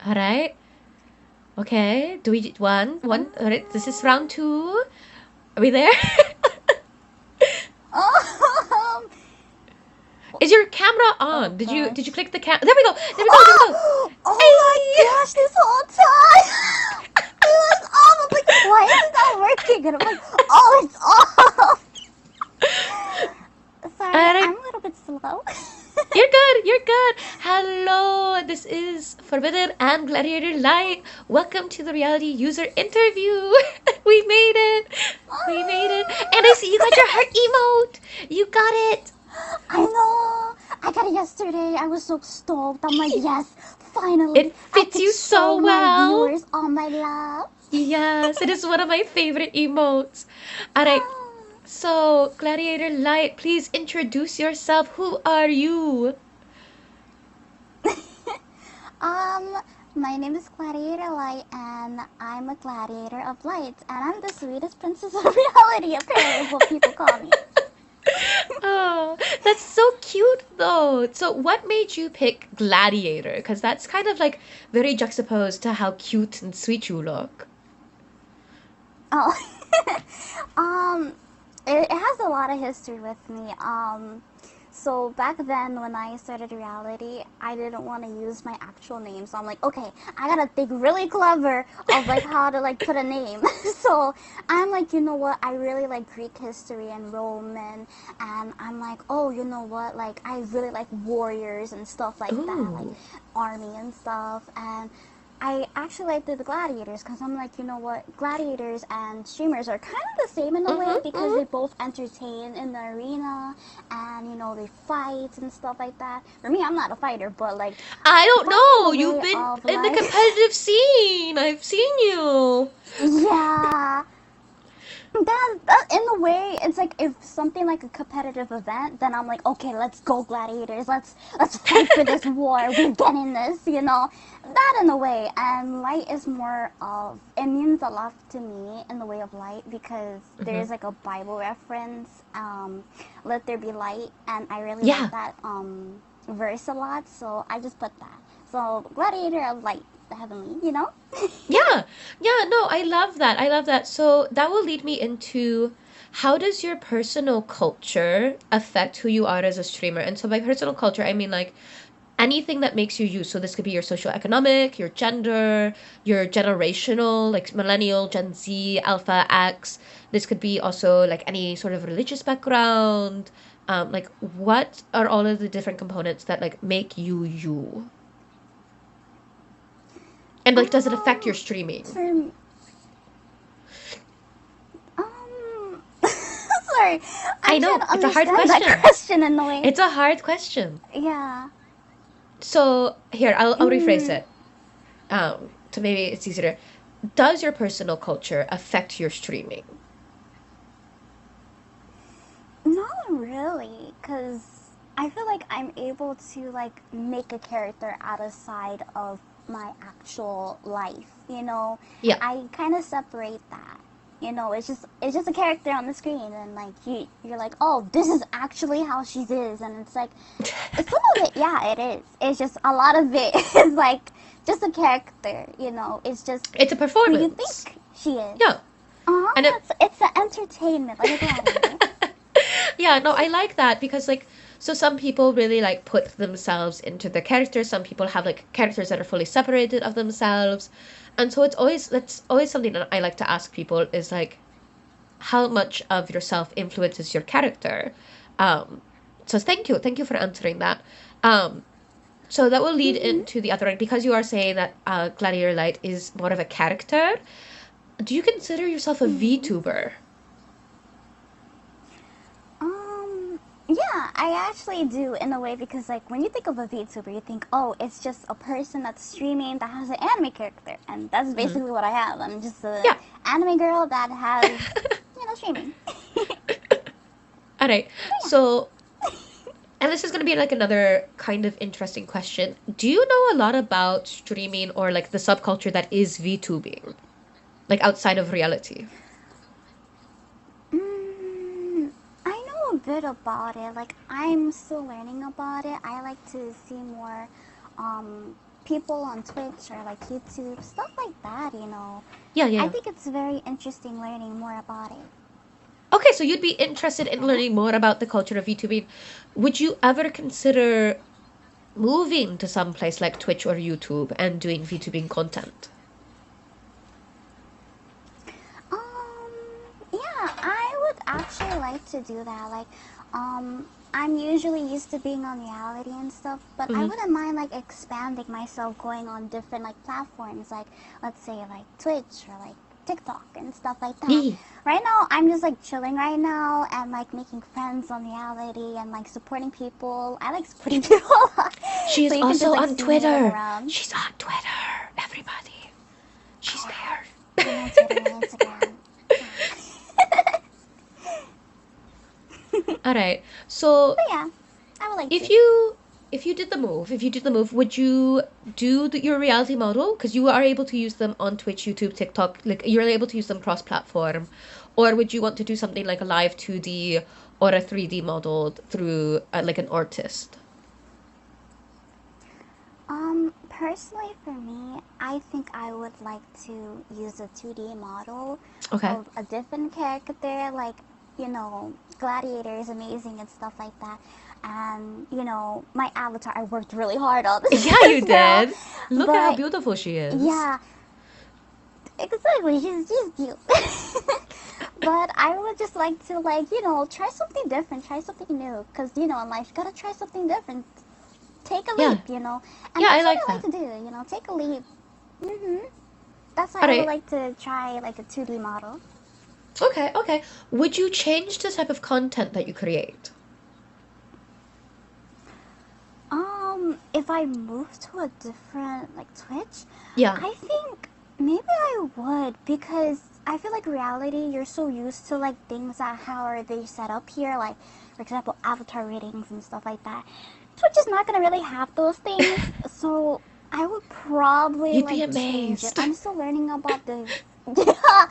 All right. Okay. Do we one? All right. This is round two. Are we there? Um, Is your camera oh on? Did you gosh. click the cam? There we go. There we go. There we go. Oh, oh my Hey! gosh, this whole time it was off. I'm like, why is it not working? And I'm like, oh, it's off. All Sorry, right. I'm a little bit slow. You're good. You're good. Hello. This is Forbidden and Gladiator Light. Welcome to the reality user interview. We made it. We made it. And I see you got your heart emote. You got it. I know. I got it yesterday. I was so stoked. I'm like, yes, finally, It I fits could you show so my well. viewers all my love. Yes, it is one of my favorite emotes. All right. So, Gladiator Light, please introduce yourself. Who are you? um, my name is GladiatorLight, and I'm a gladiator of light, and I'm the sweetest princess of reality. Apparently, is what people call me. Oh, that's so cute though. So, what made you pick Gladiator? Because that's kind of like very juxtaposed to how cute and sweet you look. Oh, um, it has a lot of history with me. So back then when I started reality, I didn't want to use my actual name. So I'm like, okay, I gotta think really clever of like how to like put a name. So I'm like, you know what? I really like Greek history and Roman, and I'm like, oh, you know what? Like I really like warriors and stuff like that, like Ooh. army and stuff, and I actually like the gladiators because I'm like, you know what, gladiators and streamers are kind of the same in a way Mm-hmm, because they mm-hmm. both entertain in the arena and you know they fight and stuff like that. For me, I'm not a fighter, but like I don't fighting in know. a You've way been of in the like, competitive scene. I've seen you. yeah, that in a way it's like if something like a competitive event, then I'm like, okay, let's go gladiators, let's fight for this war, we're getting this, you know, that in a way. And light is more of, it means a lot to me in the way of light because Mm-hmm. there's like a Bible reference, let there be light, and I really like Yeah. that verse a lot, so I just put that. So gladiator of light, the heavenly, you know. Yeah. Yeah, no, I love that. I love that. So that will lead me into how does your personal culture affect who you are as a streamer? And so by personal culture, I mean like anything that makes you you. So this could be your socioeconomic, your gender, your generational, like millennial, Gen Z, Alpha, X. This could be also like any sort of religious background. Like what are all of the different components that like make you you? And like does it affect your streaming? For sorry, I I'm trying know, to it's a hard understand that question. question in a way. It's a hard question. Yeah. So here, I'll rephrase Mm, it. To maybe it's easier. Does your personal culture affect your streaming? not really, cause I feel like I'm able to like make a character outside of my actual life. You know, Yeah. I kind of separate that. You know, it's just a character on the screen, and like you're like, oh, this is actually how she is, and it's like, it's some of it, yeah, it is. It's just a lot of it is like just a character. You know, it's just It's a who you performance. think she is. Yeah. And it It's an entertainment, like a gladiator. yeah, no, I like that because like so some people really like put themselves into the characters. Some people have like characters that are fully separated of themselves. And so it's always that's always something that I like to ask people is like how much of yourself influences your character. Um so thank you for answering that. Um so that will lead Mm-hmm. into the other one because you are saying that Gladiator Light is more of a character. Do you consider yourself a Mm-hmm. VTuber? Yeah, I actually do in a way because like when you think of a VTuber, you think, oh, it's just a person that's streaming that has an anime character, and that's Mm-hmm. basically what I have. I'm just a Yeah. anime girl that has, you know, streaming. All right. So So, and this is going to be like another kind of interesting question. Do you know a lot about streaming or like the subculture that is VTubing, like outside of reality? yeah. I know a bit about it. Like I'm still learning about it. I like to see more. Um, people on Twitch or like YouTube, stuff like that, you know. Yeah, yeah, I yeah. think it's very interesting learning more about it. Okay, so you'd be interested in Uh-huh. learning more about the culture of VTubing. Would you ever consider moving to some place like Twitch or YouTube and doing VTubing content? Um, yeah, I would actually like to do that. Like, I'm usually used to being on reality and stuff, but I Mm-hmm. wouldn't mind like expanding myself, going on different like platforms, like let's say like Twitch or like TikTok and stuff like that. Yeah. Right now, I'm just like chilling right now and like making friends on reality and like supporting people. I like supporting people a lot. She So is you can just also like on see me running Twitter. around. She's on Twitter, everybody. She's there. I'm on Twitter and Instagram. All right. So But yeah, I would like if to. you if you did the move, would you do your reality model? Because you are able to use them on Twitch, YouTube, TikTok. Like you're able to use them cross-platform, or would you want to do something like a live 2D or a 3D model through like an artist? Personally for me, I think I would like to use a 2D model Okay. of a different character, like, you know, Gladiator is amazing and stuff like that. And, you know, my avatar, I worked really hard on Yeah, this you as well. did. Look at how But, beautiful she is. yeah, exactly, she's cute. But I would just like to, like, you know, try something different, try something new. Because, you know, in life, you gotta try something different. Take a Yeah. leap, you know. And Yeah, I that's what like I like that. to do, you know, take a leap. That's why All I would right. like to try like a 2D model. Okay, okay. Would you change the type of content that you create? If I move to a different like Twitch, Yeah. I think maybe I would because I feel like reality, you're so used to like things that how are they set up here, like for example, avatar ratings and stuff like that. Twitch is not gonna really have those things, so I would probably You'd be like change it. amazed. I'm still learning about the yeah,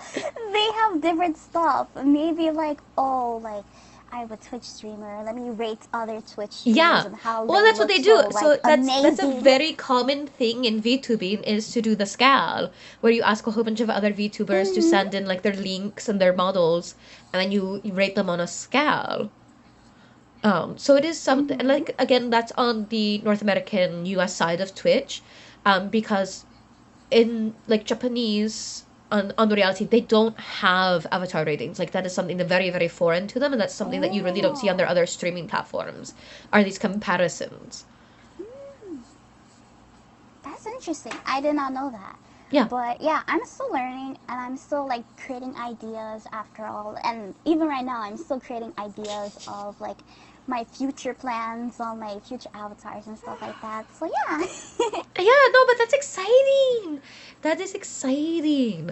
they have different stuff. Maybe like oh like I'm a Twitch streamer. Let me rate other Twitch streamers Yeah. and how Well, they that's what look they do. so like So that's a amazing. very common thing in VTubing is to do the scal, where you ask a whole bunch of other VTubers to Mhm. send in like their links and their models, and then you rate them on a scale. So it is something Mhm. like again that's on the North American US side of Twitch, because in like Japanese on the reality they don't have avatar ratings. Like that is something that very very foreign to them, and that's something that you really don't see on Oh, their other streaming platforms. Are these comparisons? that's interesting. I did not know that. Yeah. But yeah, I'm still learning and I'm still like creating ideas after all. And even right now, I'm still creating ideas of like my future plans on my future avatars and stuff like that. So yeah. Yeah, no, but that's exciting. That is exciting.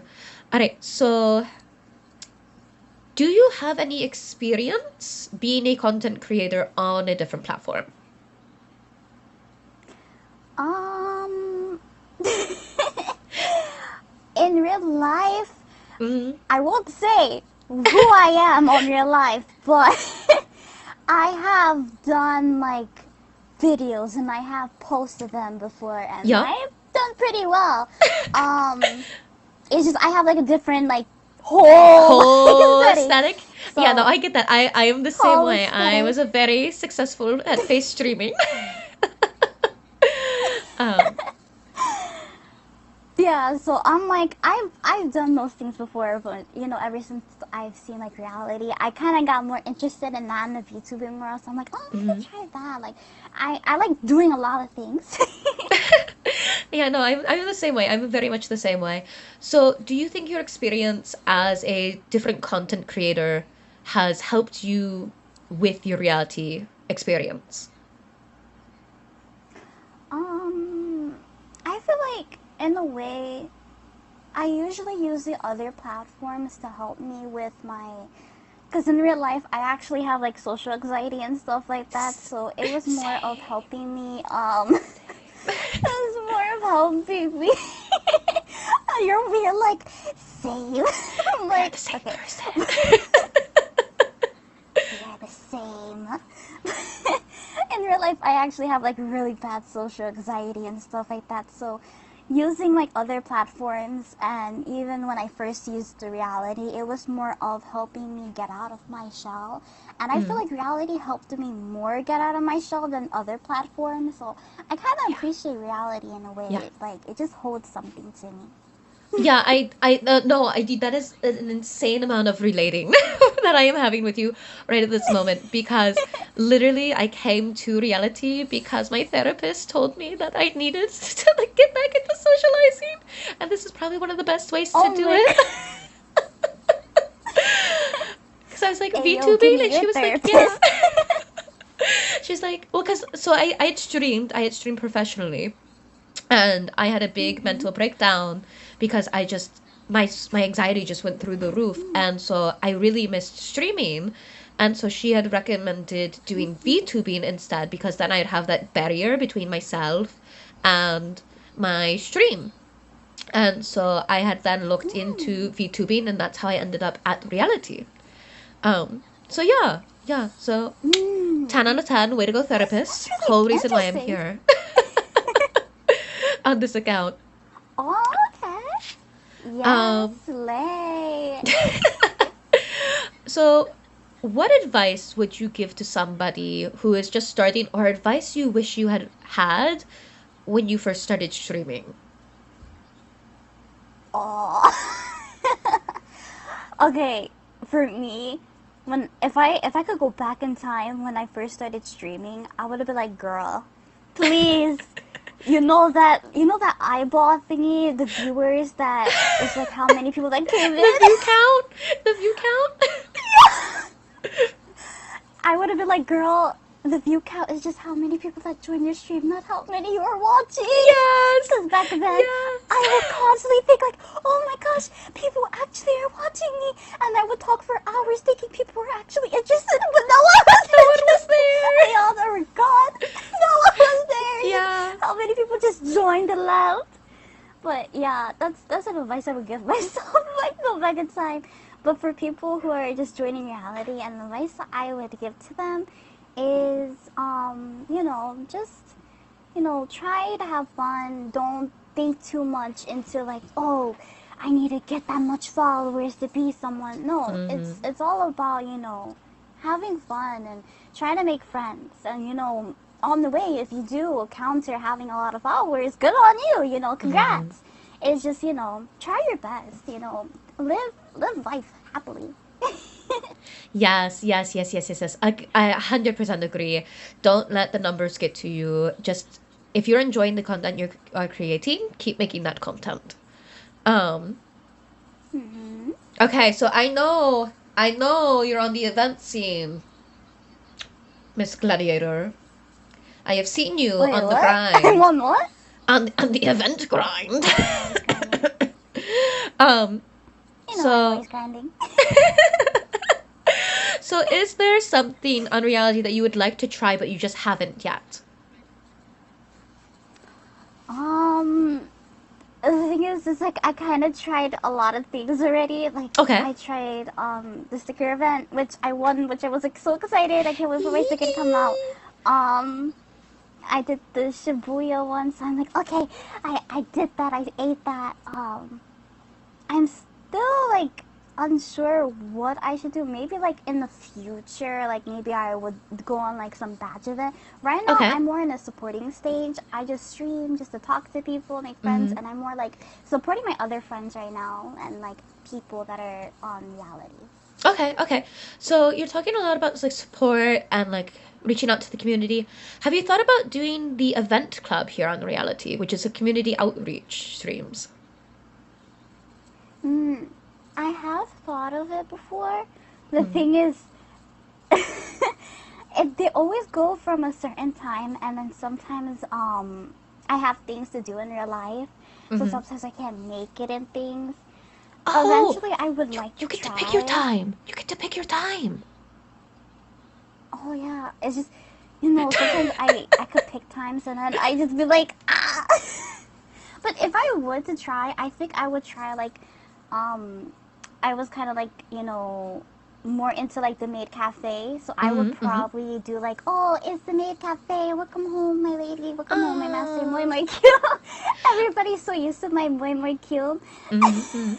All right, so do you have any experience being a content creator on a different platform? um, in real life, Mm-hmm. I won't say who I am on real life, but I have done like videos and I have posted them before and Yeah. I've done pretty well. Um, it's just I have like a different like whole like Whole aesthetic. aesthetic. Yeah, no, So I get that. I am the same whole way. I aesthetic. was a very successful at face streaming. um, Yeah, so I'm like I've done those things before, but you know, ever since I've seen like reality, I kind of got more interested in that in the VTubing world. So I'm like, oh, maybe mhm. try that. Like, I like doing a lot of things. Yeah, no, I'm the same way. I'm very much the same way. So, do you think your experience as a different content creator has helped you with your reality experience? um, I feel like in a way, I usually use the other platforms to help me with my because in real life I actually have like social anxiety and stuff like that, so it was more of Same. helping me Same. it was more of helping me. You're weird like same. I'm We are like the same okay. person. We are the same. In real life, I actually have like really bad social anxiety and stuff like that. So using like other platforms, and even when I first used the reality, it was more of helping me get out of my shell. And I feel Mm. like reality helped me more get out of my shell than other platforms. So I kind of Yeah. appreciate reality in a Yeah. way. Like it just holds something to me. Yeah, no, that is an insane amount of relating that I am having with you right at this moment because literally I came to reality because my therapist told me that I needed to like get back into socializing, and this is probably one of the best ways to Oh do my it. god. Because I was like Hey yo, give VTubing, me and your she was like, yeah. therapist. She's like, well, because so I had streamed professionally, and I had a big Mm-hmm. mental breakdown because I just my anxiety just went through the roof, and so I really missed streaming. And so she had recommended doing VTubing instead because then I'd have that barrier between myself and my stream. And so I had then looked into Mm. VTubing, and that's how I ended up at reality. So yeah, yeah. So Mm. 10 out of 10, way to go, That's therapist. really Whole reason why I'm interesting. here on this account. Oh, okay. Yes, Um, slay. so, what advice would you give to somebody who is just starting, or advice you wish you had had when you first started streaming? Oh. Okay, for me, when if I could go back in time when I first started streaming, I would have been like, girl, please, you know that eyeball thingy, the viewers that is like how many people that came The in. view count? The view count? I would have been like, girl, the view count is just how many people that join your stream, not how many you are watching. Yes! Because back then, I Yes! would constantly think like, oh my gosh, people actually are watching me, and I would talk for hours thinking people were actually interested, but no one was No one was interested. They there! all were gone. No one was there. It's just Yeah. how many people just joined and left. But yeah, that's an advice I would give myself if I go back in time. But for people who are just joining reality, and the advice I would give to them is, just try to have fun. Don't think too much into like, oh, I need to get that much followers to be someone. No, Mm-hmm. it's all about having fun and trying to make friends. And on the way, if you do counter having a lot of followers, good on you. Mm-hmm. Congrats. It's just try your best. Live life happily. Yes, yes, yes, yes, yes, yes. I 100% agree. Don't let the numbers get to you. Just if you're enjoying the content you are creating, keep making that content. Um, Hmm. okay, so I know you're on the event scene, Miss Gladiator. I have seen you Wait, on the what? I'm grind, on what? on the event grind. Always grinding. um, I'm so always grinding. so is there something on reality that you would like to try but you just haven't yet? Um, the thing is like I kind of tried a lot of things already. Like Okay. I tried the sticker event, which I won, which I was like so excited. I can't wait for my sticker to come out. Um, I did the Shibuya one, so I'm like, okay, I did that. I ate that. I'm still like unsure what I should do. Maybe like in the future, like maybe I would go on like some badge event. Right now, Okay. I'm more in a supporting stage. I just stream just to talk to people, make friends, Mm-hmm. and I'm more like supporting my other friends right now and like people that are on reality. Okay, okay. So you're talking a lot about like support and like reaching out to the community. Have you thought about doing the event club here on Reality, which is a community outreach streams? Hmm. I have thought of it before. The Mm-hmm. thing is, they always go from a certain time, and then sometimes I have things to do in real life, so Mm-hmm. sometimes I can't make it in things. Oh, Eventually, I would you like to you get to pick your try. time. You get to pick your time. Oh yeah, it's just sometimes I could pick times, and then I just be like ah. But if I were to try, I think I would try like um I was kind of like more into like the maid cafe. So I would Mm-hmm, mm-hmm. probably do like, oh, it's the maid cafe. Welcome home, my lady. Welcome home, my master. Moi Oh. moi cute. Everybody's so used to my moi moi cute. Mm-hmm,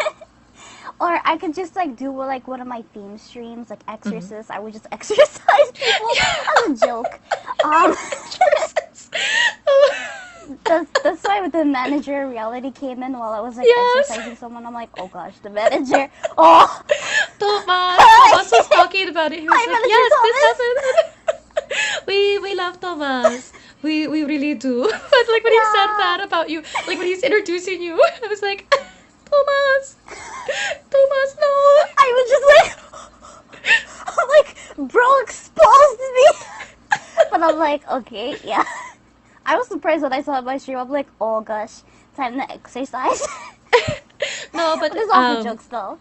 Or I could just like do like one of my theme streams, like mm-hmm. exorcist. I would just exercise people as a joke. Um, Exorcist. Oh. that's why the manager reality came in while I was like Yes. exercising someone. I'm like, oh gosh, the manager. Oh, Thomas was talking about it. He was hi, like, Manager "Yes, this Thomas. happened." We love Thomas. We really do. But like when he said that Yeah. about you, like when he's introducing you, I was like, Thomas, Thomas, no. I was just like, I'm like, bro exposed me. But I'm like, okay, yeah. I was surprised when I saw it my stream. I'm like, oh gosh, time to exercise. No, But but it's all for jokes though.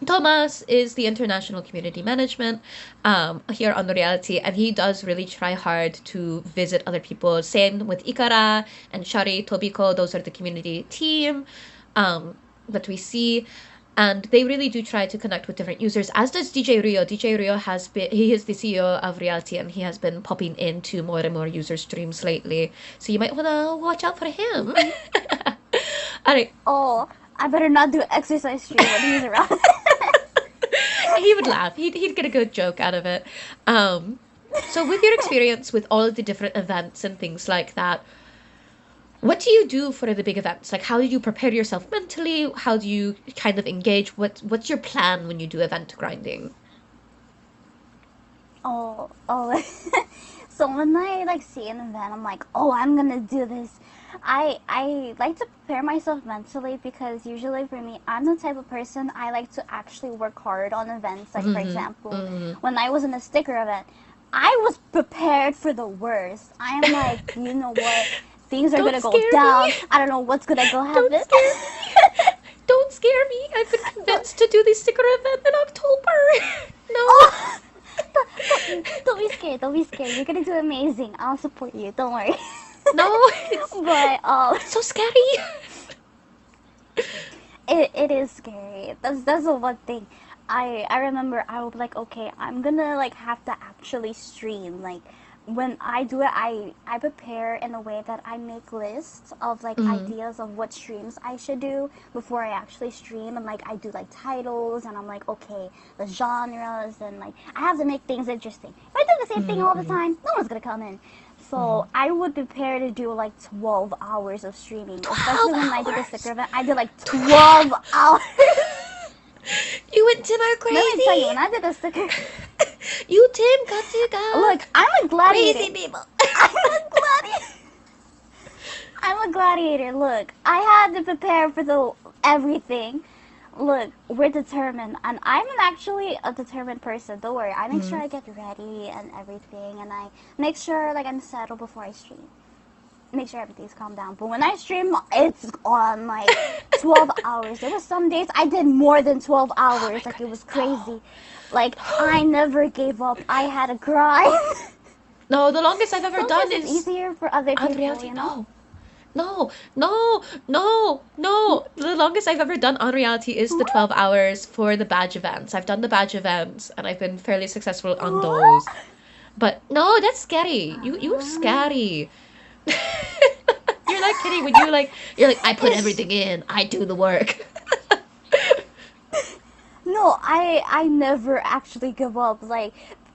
Thomas is the international community management here on the reality, and he does really try hard to visit other people. Same with Ikara and Shari, Tobiko, those are the community team that we see. And they really do try to connect with different users, as does DJ Rio. DJ Rio he is the CEO of Reality, and he has been popping into more and more user streams lately. So you might want to watch out for him. All right. Oh, I better not do exercise stream when he's around. He would laugh. He'd get a good joke out of it. Um, so, with your experience with all of the different events and things like that, what do you do for the big events? Like, how do you prepare yourself mentally? How do you kind of engage? What's your plan when you do event grinding? Oh. So when I like see an event, I'm like, oh, I'm gonna do this. I like to prepare myself mentally because usually for me, I'm the type of person I like to actually work hard on events. Like for Mm-hmm. example, Mm-hmm. when I was in a sticker event, I was prepared for the worst. I am like, you know what? Things are Don't gonna go scare down. me. I don't know what's gonna go Don't happen. scare me. Don't scare me. I've been But convinced to do the sticker event in October. No. oh, don't be scared. Don't be scared. You're gonna do amazing. I'll support you. Don't worry. No. It's But it's so scary. it is scary. That's the one thing. I remember I would be like, okay, I'm gonna like have to actually stream. Like when I do it, I prepare in a way that I make lists of like Mm-hmm. ideas of what streams I should do before I actually stream, and like I do like titles, and I'm like, okay, the genres, and like I have to make things interesting. If I do the same thing all the Mm-hmm. time, no one's gonna come in. Mm-hmm. So I would prepare to do like 12 hours of streaming, 12 especially when I did the hours. sticker event. I did like 12 hours. You and Tim are Let me tell you, crazy. when I did the sticker, You, Tim, got to look, go. I'm a gladiator. Crazy people. I'm a gladiator. I'm a gladiator. Look, I had to prepare for the everything. Look, we're determined, and I'm actually a determined person. Don't worry, I make sure Mm-hmm. I get ready and everything, and I make sure like I'm settled before I stream. Make sure everything's calmed down. But when I stream, it's on like 12 hours. There were some days I did more than 12 Oh my hours. Like it was goodness, no. crazy. Like I No. never gave up. I had to grind. No, the longest I've ever done Sometimes it's is easier for other on people, reality. you know? No. No, no, no, no. The longest I've ever done on reality is the 12 What? hours for the badge events. I've done the badge events and I've been fairly successful on those. What? But no, that's scary. You scary. You're not kidding when you're like I put It's everything in. I do the work. no, I never actually give up. Like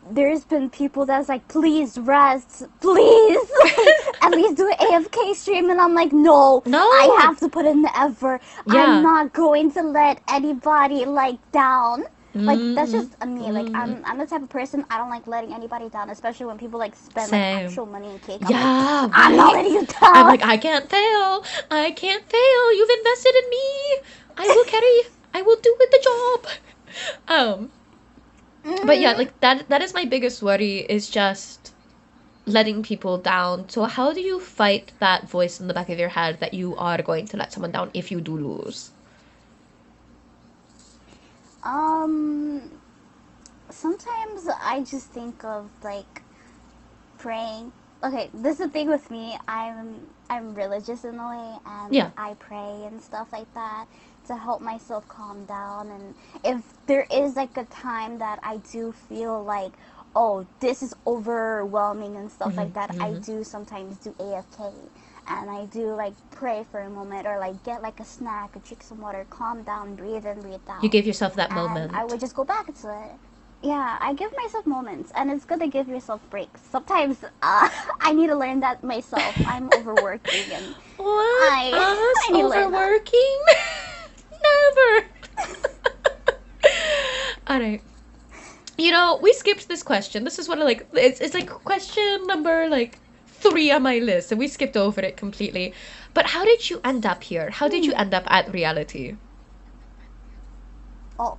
there's been people that's like, please rest, please, like, at least do an AFK stream, and I'm like, no, I No. have to put in the effort. I'm Yeah. not going to let anybody like down. Like that's Mm-hmm. just me. Like Mm-hmm. I'm the type of person I don't like letting anybody down, especially when people like spend like Same. actual money and cake. I'm like, Yeah, I'm not right? letting you I'm down. like, I can't fail. I can't fail. You've invested in me. I will carry. I will do it the job. Um, but yeah, Mm. like that is my biggest worry is just letting people down. So how do you fight that voice in the back of your head that you are going to let someone down if you do lose? Um, sometimes I just think of like praying. okay, this is the thing with me. I'm religious in a way, and Yeah. I pray and stuff like that to help myself calm down. And if there is like a time that I do feel like, oh, this is overwhelming and stuff Hmm. like that, I Hmm. do sometimes do AFK. And I do like pray for a moment, or like get like a snack or drink some water, calm down, breathe in, breathe You out, give yourself that and I moment. would just go back into it. Yeah, I give myself moments, and it's good to give yourself breaks. Sometimes I need to learn that myself. I'm overworking, and What? I Us I need to learn that. overworking? Never. All right. We skipped this question. This is one of like it's like question number like 3 on my list, and we skipped over it completely. But how did you end up here? How did you Hmm. end up at reality? Oh.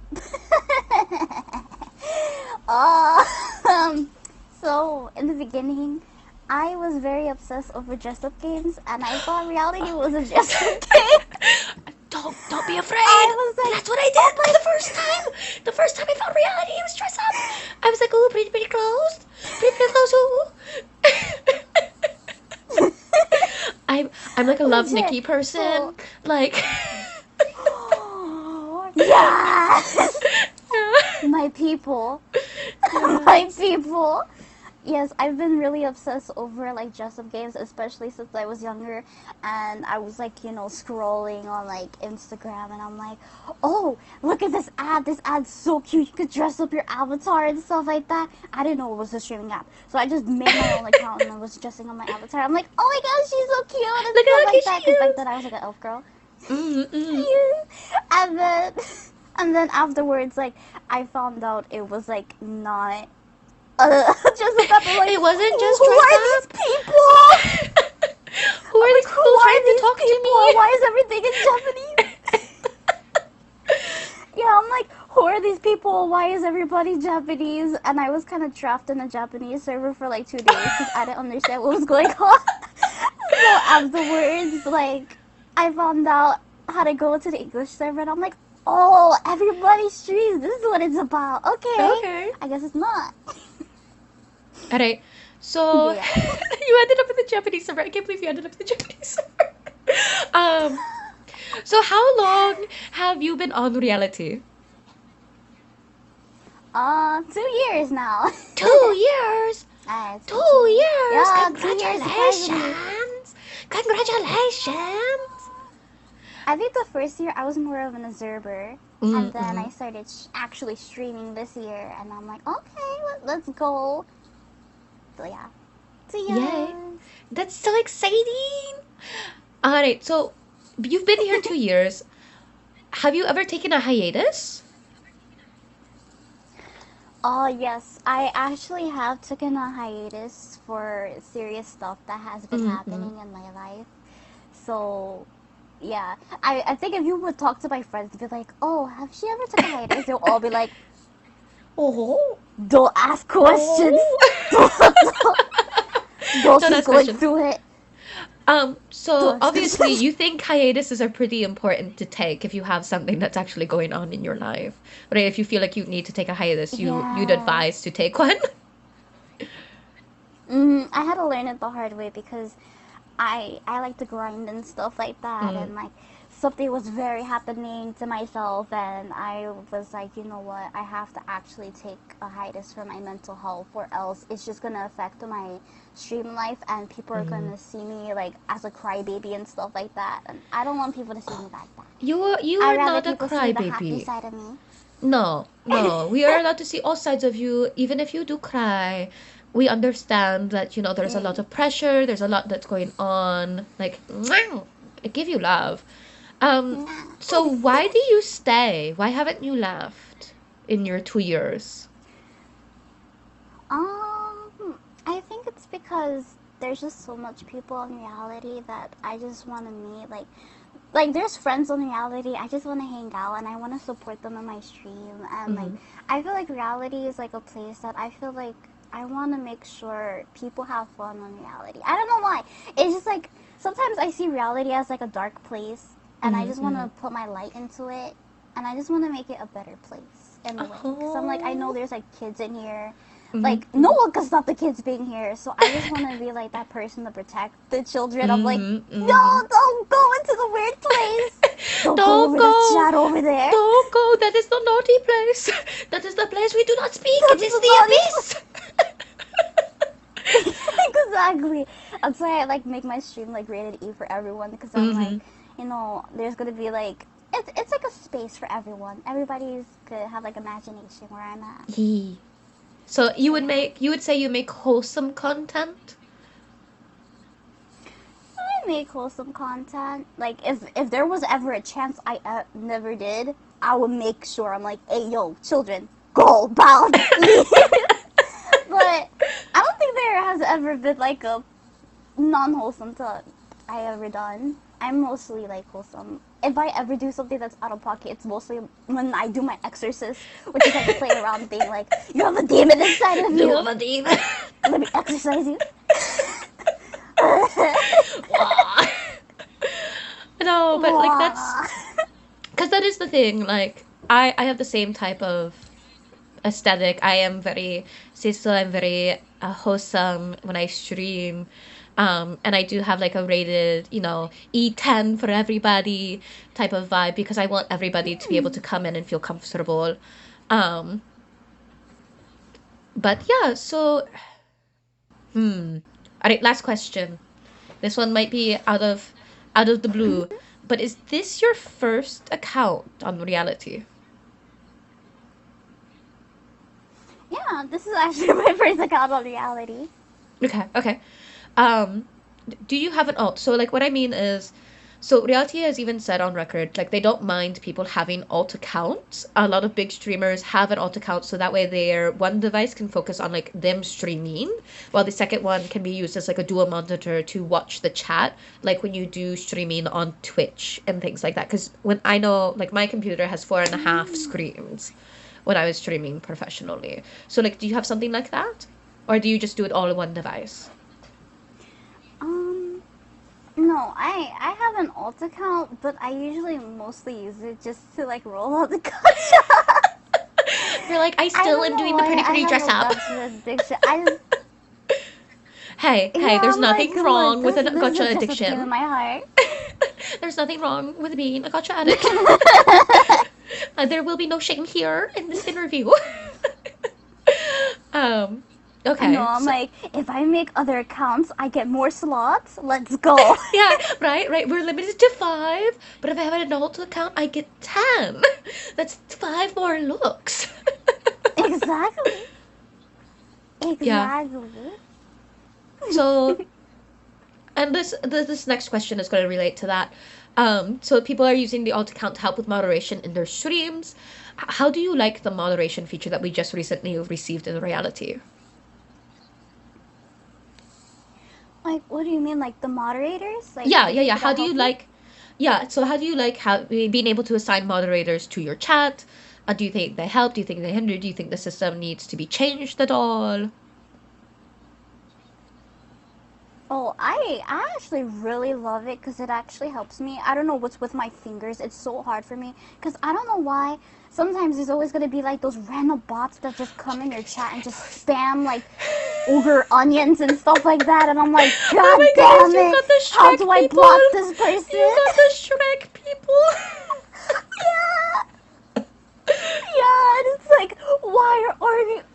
uh, um, so in the beginning, I was very obsessed over dress-up games, and I thought reality was a dress-up game. Don't be I afraid. was like, That's what I oh did my the first time. The first time I found reality, I was dressed up. I was like, oh, pretty clothes, pretty clothes. Ooh. I'm like a Love legit. Nikki person. So, Like, yes, yeah, my people, my yes. people. Yes, I've been really obsessed over like dress-up games, especially since I was younger, and I was like, scrolling on like Instagram, and I'm like, oh, look at this ad! This ad's so cute. You could dress up your avatar and stuff like that. I didn't know it was a streaming app, so I just made my own account and I was dressing up my avatar. I'm like, oh my gosh, she's so cute and Look stuff how like cute she that. Because back is. then I was like an elf girl. Mm-mm. and then and then afterwards, like I found out it was like not just look up and like, It wasn't just who dress are these up. people? Who I'm are like, these who people are trying to these talk to people? me? Why is everything in Japanese? Yeah, I'm like, who are these people? Why is everybody Japanese? And I was kind of trapped in a Japanese server for like 2 days because I didn't understand what was going on. So afterwards, like, I found out how to go to the English server, and I'm like, oh, everybody streams. This is what it's about. Okay, Okay. I guess it's not. All right. So Yeah. you ended up in the Japanese server. I can't believe you ended up in the Japanese server. um. So how long have you been on reality? 2 years now. 2 years. It's been 2 2 years. years. Yeah, 2 years surprisingly. Congratulations. Congratulations. I think the first year I was more of an observer, and then Mm-hmm. I started actually streaming this year, and I'm like, okay, let's go. So yeah, 2 Yay. years. That's so exciting. All right. So you've been here 2 years. Have you ever taken a hiatus? Oh yes, I actually have taken a hiatus for serious stuff that has been Mm-hmm. happening in my life. So yeah, I think if you would talk to my friends, they'd be like, oh, have she ever took a hiatus? They'll all be like, Oh. don't ask questions. Oh. Don't, don't Don't keep ask going questions. through it. So Don't ask obviously questions. you think hiatuses are pretty important to take if you have something that's actually going on in your life. Right? If you feel like you need to take a hiatus, you'd Yeah. advise to take one. I had to learn it the hard way because I like to grind and stuff like that, Mm. and like something was very happening to myself, and I was like, you know what, I have to actually take a hiatus for my mental health, or else it's just gonna affect my stream life, and people are Mm. gonna see me like as a crybaby and stuff like that, and I don't want people to see me like that. You I'd are rather not a people see the happy crybaby. side of me. No, no. We are allowed to see all sides of you, even if you do cry. We understand that, there's a lot Mm. of pressure, there's a lot that's going on. Like, I give you love. Um, so why do you stay? Why haven't you left in your 2 years? I think it's because there's just so much people in reality that I just want to meet. Like there's friends on reality. I just want to hang out and I want to support them in my stream. And like Mm-hmm. I feel like reality is like a place that I feel like I want to make sure people have fun on reality. I don't know why. It's just like sometimes I see reality as like a dark place, and I just want Mm-hmm. to put my light into it, and I just want to make it a better place in a way. Because I'm like I know Oh. there's like kids in here Mm-hmm. Like no one can stop the kids being here. So I just want to be like that person to protect the children. I'm like, Mm-hmm. Mm-hmm. no, don't go into the weird place. Don't go Don't over that go! chat over there. Don't go! That is the naughty place! That is the place we do not speak! That It is is the the naughty place. abyss! Exactly. That's why I like make my stream like rated E for everyone because I'm like, Mm-hmm. there's gonna be like it's like a space for everyone. Everybody's gonna have like imagination where I'm at. Yee. So So yeah, you would say you make wholesome content? I make wholesome content. Like if there was ever a chance I never did, I would make sure I'm like, hey yo, children, go bound, leave. But I don't think there has ever been like a non-wholesome talk I ever done. I'm mostly like wholesome. If I ever do something that's out of pocket, it's mostly when I do my exorcist, which is like a play around thing. Like you have a demon inside of You you. have a demon! Let me exorcise you. Wah. No, but like that's Wah. because that is the thing. Like I have the same type of aesthetic. I am very so I'm very wholesome when I stream. And I do have like a rated, E10 for everybody type of vibe because I want everybody to be able to come in and feel comfortable. Um, but yeah, so all right, last question. This one might be out of the blue, but is this your first account on reality? Yeah, this is actually my first account on reality. Okay, okay. Um, do you have an alt? So like what I mean is, so reality has even said on record, like they don't mind people having alt accounts. A lot of big streamers have an alt account, so that way their one device can focus on like them streaming, while the second one can be used as like a dual monitor to watch the chat, like when you do streaming on Twitch and things like that. Because when I know, like my computer has 4.5 screens when I was streaming professionally. So like, do you have something like that, or do you just do it all in one device? Um, no, I have an alt account, but I usually mostly use it just to like roll out the gacha. You're like, I I still don't am know doing the why pretty I pretty have dress a up. gacha addiction. I just Hey, hey, yeah, there's I'm like, nothing come on, wrong with a this is gotcha just a game in addiction. my heart. There's nothing wrong with being a gotcha addict. There will be no shame here in this interview. um, I know, okay, I'm so like, if I make other accounts, I get more slots. Let's go. yeah, right, right. We're limited to 5, but if I have an adult account, I get 10. That's 5 more looks. Exactly. Yeah. Exactly. So and this next question is going to relate to that. So people are using the alt account to help with moderation in their streams. How do you like the moderation feature that we just recently received in reality? Like, what do you mean? Like the moderators? Like Yeah, the yeah, yeah. people How that do you help you? like? Yeah. So how do you like being able to assign moderators to your chat? Do you think they help? Do you think they hinder? Do you think the system needs to be changed at all? Oh, I actually really love it because it actually helps me. I don't know what's with my fingers. It's so hard for me because I don't know why. Sometimes there's always gonna be like those random bots that just come in your chat and just spam like ogre onions and stuff like that, and I'm like, Oh God my goodness, damn you it! got the How Shrek do I people! block this person? You got the Shrek people! Yeah. Yeah, and it's like, why are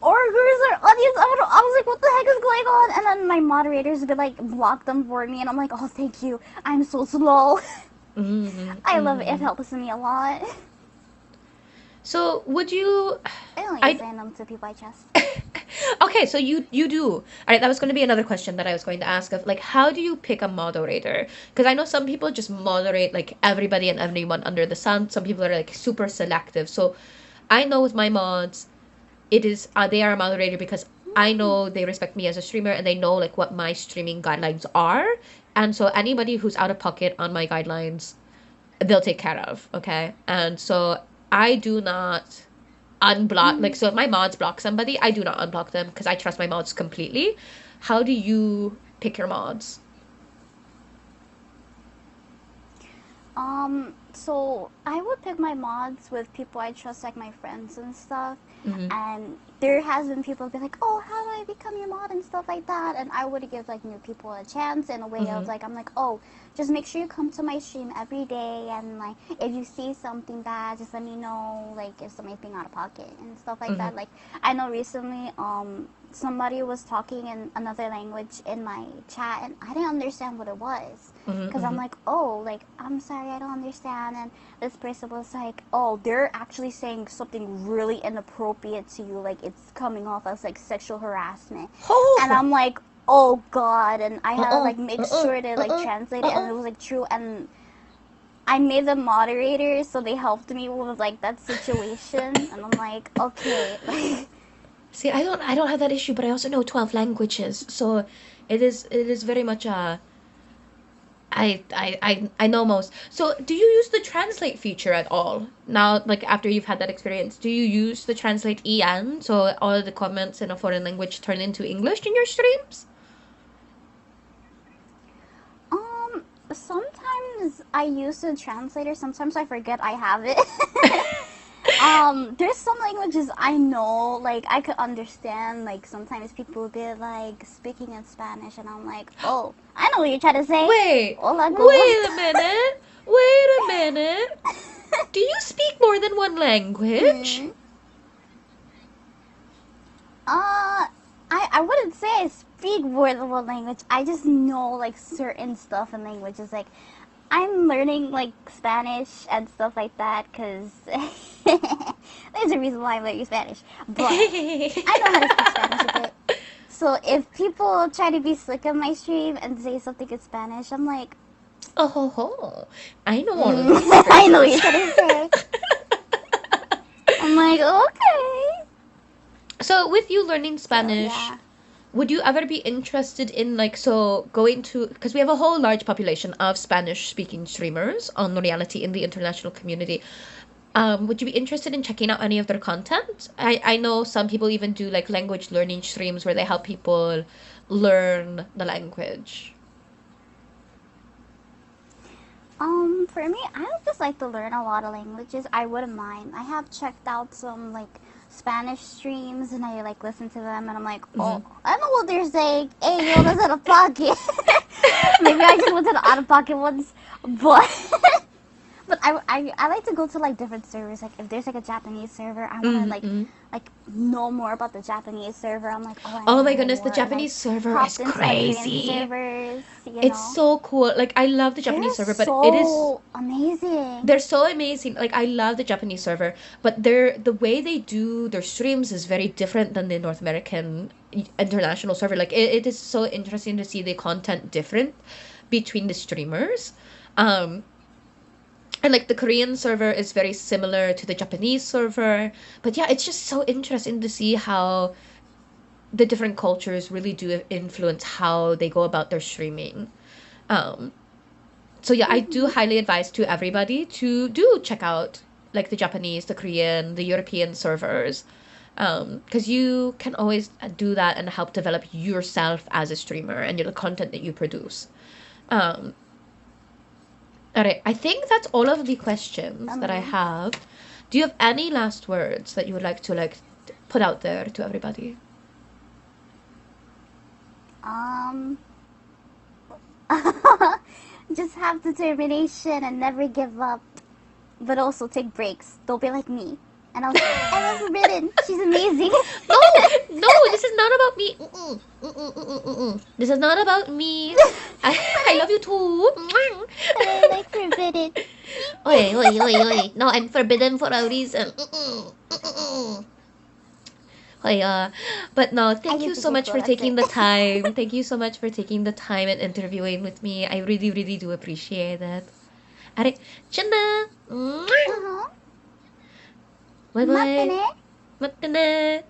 orgers or onions? I was like, what the heck is going on? And then my moderators would like block them for me, and I'm like, oh, thank you. I'm so slow. Mm-hmm, I love it. It mm-hmm. helps me a lot. So would you? I only I assign them to people I trust. okay. So you do. All right. That was going to be another question that I was going to ask of like how do you pick a moderator? Because I know some people just moderate like everybody and everyone under the sun. Some people are like super selective. So I know with my mods, it is they are a moderator because I know they respect me as a streamer and they know like what my streaming guidelines are. And so anybody who's out of pocket on my guidelines, they'll take care of. Okay. And so I do not unblock like so if my mods block somebody, I do not unblock them because I trust my mods completely. How do you pick your mods? So I would pick my mods with people I trust, like my friends and stuff. Mm-hmm. And there has been people be like, oh, how do I become your mod and stuff like that, and I would give like new people a chance in a way Mm-hmm. of like, I'm like, oh, just make sure you come to my stream every day, and like if you see something bad, just let me know, like if somebody's being out of pocket and stuff like Mm-hmm. that. Like I know recently somebody was talking in another language in my chat, and I didn't understand what it was, because I'm Mm-hmm. like, oh, like I'm sorry, I don't understand. And this person was like, oh, they're actually saying something really inappropriate to you, like it's coming off as like sexual harassment. And Oh. I'm like, oh god. And I had to Uh-uh. like make Uh-uh. sure to like Uh-uh. translate it, and Uh-uh. it was like true. And I made them moderators, so they helped me with like that situation. And I'm like, okay, like See, I don't have that issue, but I also know 12 languages. So it is very much I know most. So do you use the translate feature at all? Now, like after you've had that experience, do you use the translate EN so all the comments in a foreign language turn into English in your streams? sometimes I use the translator, sometimes I forget I have it. There's some languages I know, like I could understand. Like sometimes people will be like speaking in Spanish, and I'm like, oh, I know what you're trying to say. Wait, Hola, ¿cómo wait a estás? minute. Wait a minute. Do you speak more than one language? Hmm. I wouldn't say I speak more than one language. I just know like certain stuff in languages. Like I'm learning like Spanish and stuff like that because there's a reason why I'm learning Spanish. But I know how to speak Spanish a bit. So if people try to be slick on my stream and say something in Spanish, I'm like, Oh ho ho. I know all of those I know what phrases. you're trying to say. I'm like, okay. So with you learning So Spanish, yeah. would you ever be interested in like so going to because we have a whole large population of Spanish speaking streamers on reality in the international community. Would you be interested in checking out any of their content? I know some people even do like language learning streams where they help people learn the language. For me, I would just like to learn a lot of languages. I wouldn't mind. I have checked out some like Spanish streams, and I like listen to them, and I'm like, Mm-hmm. oh, I know what they're saying. Hey, yo, that's out of pocket. Maybe I just went to the out of pocket ones, but but I like to go to like different servers. Like if there's like a Japanese server, I want to Mm-hmm. like know more about the Japanese server. I'm like, oh, I Oh want to my know goodness, the more, and I Japanese server is hopped into like Korean crazy. servers. It's so cool. Like I love the They're Japanese server, but it is so amazing. they're so amazing. Like I love the Japanese server, but the way they do their streams is very different than the North American international server. Like it is so interesting to see the content different between the streamers. Um and like the Korean server is very similar to the Japanese server. But yeah, it's just so interesting to see how the different cultures really do influence how they go about their streaming. Um so yeah, I do Hmm. highly advise to everybody to do check out like the Japanese, the Korean, the European servers, because you can always do that and help develop yourself as a streamer and the content that you produce. Um, all right, I think that's all of the questions that I Um, have. Do you have any last words that you would like to put out there to everybody? um, just have determination and never give up, but also take breaks. Don't be like me. And I was like, I love Forbidden. She's amazing. No, no, this is not about me. Mm-mm, mm-mm, mm-mm, mm-mm. This is not about me. I, but I love you too. I like Forbidden. Oi, oi, oi, oi. No, I'm forbidden for a reason. Mm-mm, mm-mm. Oi, but no, I thank you just be so much grateful. for That's taking it. the time. Thank you so much for taking the time and interviewing with me. I really, really do appreciate it. Alright, Chinna! Uh huh. Bye bye! Matane. Matane!